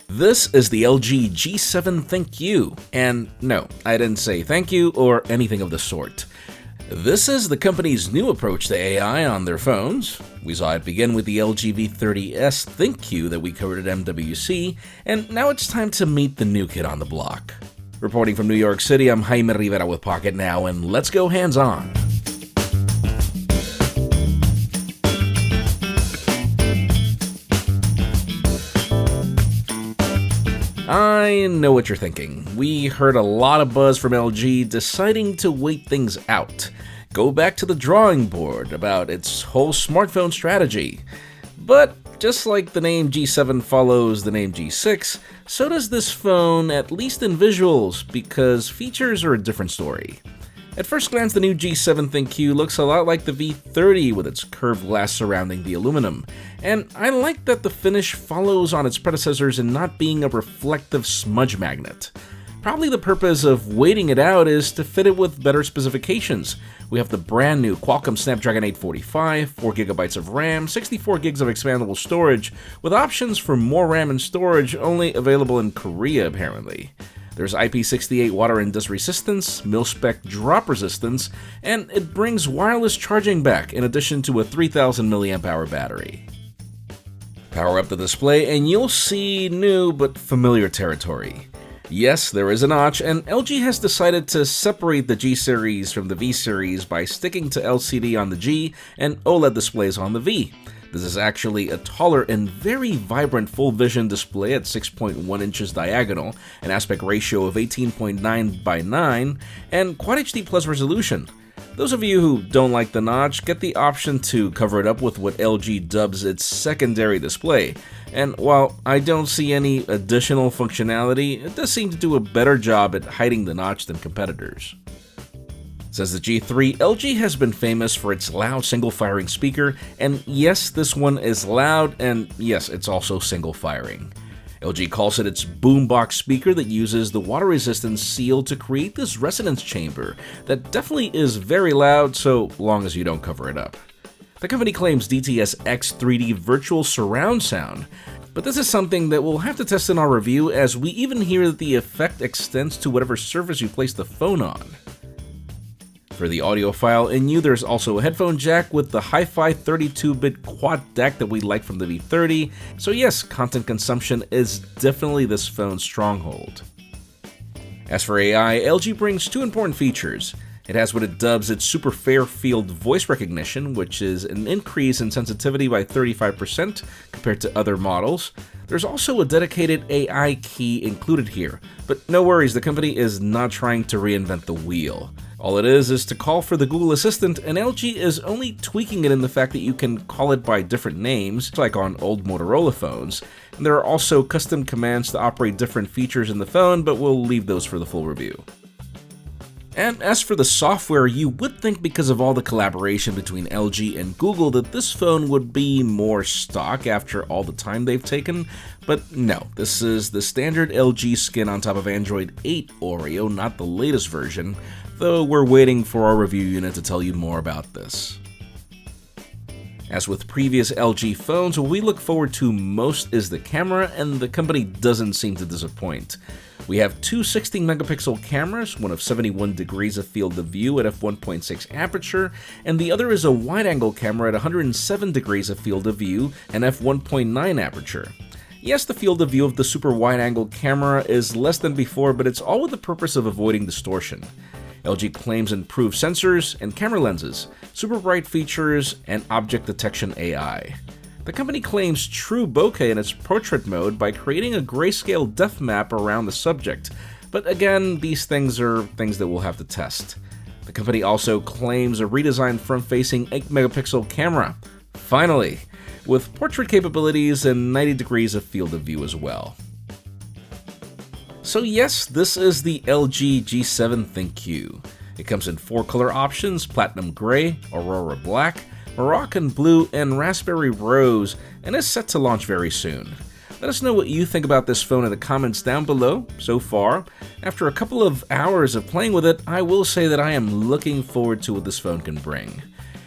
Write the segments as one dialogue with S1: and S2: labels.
S1: This is the LG G7 ThinQ, and no, I didn't say thank you or anything of the sort. This is the company's new approach to AI on their phones. We saw it begin with the LG V30s ThinQ that we covered at MWC, and now it's time to meet the new kid on the block. Reporting from New York City, I'm Jaime Rivera with Pocketnow, and let's go hands-on. I know what you're thinking. We heard a lot of buzz from LG deciding to wait things out, go back to the drawing board about its whole smartphone strategy. But just like the name G7 follows the name G6, so does this phone, at least in visuals, because features are a different story. At first glance, the new G7 ThinQ looks a lot like the V30 with its curved glass surrounding the aluminum, and I like that the finish follows on its predecessors in not being a reflective smudge magnet. Probably the purpose of waiting it out is to fit it with better specifications. We have the brand new Qualcomm Snapdragon 845, 4GB of RAM, 64GB of expandable storage, with options for more RAM and storage only available in Korea apparently. There's IP68 water and dust resistance, mil-spec drop resistance, and it brings wireless charging back in addition to a 3000 mAh battery. Power up the display and you'll see new but familiar territory. Yes, there is a notch, and LG has decided to separate the G series from the V series by sticking to LCD on the G and OLED displays on the V. This is actually a taller and very vibrant full-vision display at 6.1 inches diagonal, an aspect ratio of 18.9 by 9, and Quad HD Plus resolution. Those of you who don't like the notch get the option to cover it up with what LG dubs its secondary display, and while I don't see any additional functionality, it does seem to do a better job at hiding the notch than competitors. Says the G3, LG has been famous for its loud single-firing speaker, and yes, this one is loud, and yes, it's also single-firing. LG calls it its boombox speaker that uses the water-resistant seal to create this resonance chamber that definitely is very loud so long as you don't cover it up. The company claims DTS-X 3D virtual surround sound, but this is something that we'll have to test in our review as we even hear that the effect extends to whatever surface you place the phone on. For the audiophile in you, there's also a headphone jack with the hi-fi 32-bit quad DAC that we like from the V30, so yes, content consumption is definitely this phone's stronghold. As for AI, LG brings two important features. It has what it dubs its super fair-field voice recognition, which is an increase in sensitivity by 35% compared to other models. There's also a dedicated AI key included here, but no worries, the company is not trying to reinvent the wheel. All it is to call for the Google Assistant, and LG is only tweaking it in the fact that you can call it by different names, like on old Motorola phones. And there are also custom commands to operate different features in the phone, but we'll leave those for the full review. And as for the software, you would think because of all the collaboration between LG and Google that this phone would be more stock after all the time they've taken, but no, this is the standard LG skin on top of Android 8 Oreo, not the latest version, though we're waiting for our review unit to tell you more about this. As with previous LG phones, what we look forward to most is the camera, and the company doesn't seem to disappoint. We have two 16-megapixel cameras, one of 71 degrees of field of view at f1.6 aperture, and the other is a wide-angle camera at 107 degrees of field of view and f1.9 aperture. Yes, the field of view of the super wide-angle camera is less than before, but it's all with the purpose of avoiding distortion. LG claims improved sensors and camera lenses, super bright features, and object detection AI. The company claims true bokeh in its portrait mode by creating a grayscale depth map around the subject, but again, these things are things that we'll have to test. The company also claims a redesigned front-facing 8-megapixel camera, finally, with portrait capabilities and 90 degrees of field of view as well. So yes, this is the LG G7 ThinQ. It comes in 4 color options: Platinum Gray, Aurora Black, Moroccan Blue, and Raspberry Rose, and is set to launch very soon. Let us know what you think about this phone in the comments down below. So far, after a couple of hours of playing with it, I will say that I am looking forward to what this phone can bring.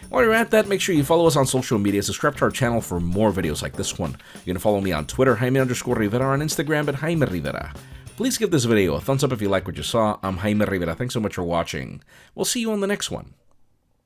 S1: While you're at that, make sure you follow us on social media, subscribe to our channel for more videos like this one. You can follow me on Twitter, Jaime_Rivera, on Instagram at Jaime Rivera. Please give this video a thumbs up if you like what you saw. I'm Jaime Rivera. Thanks so much for watching. We'll see you on the next one.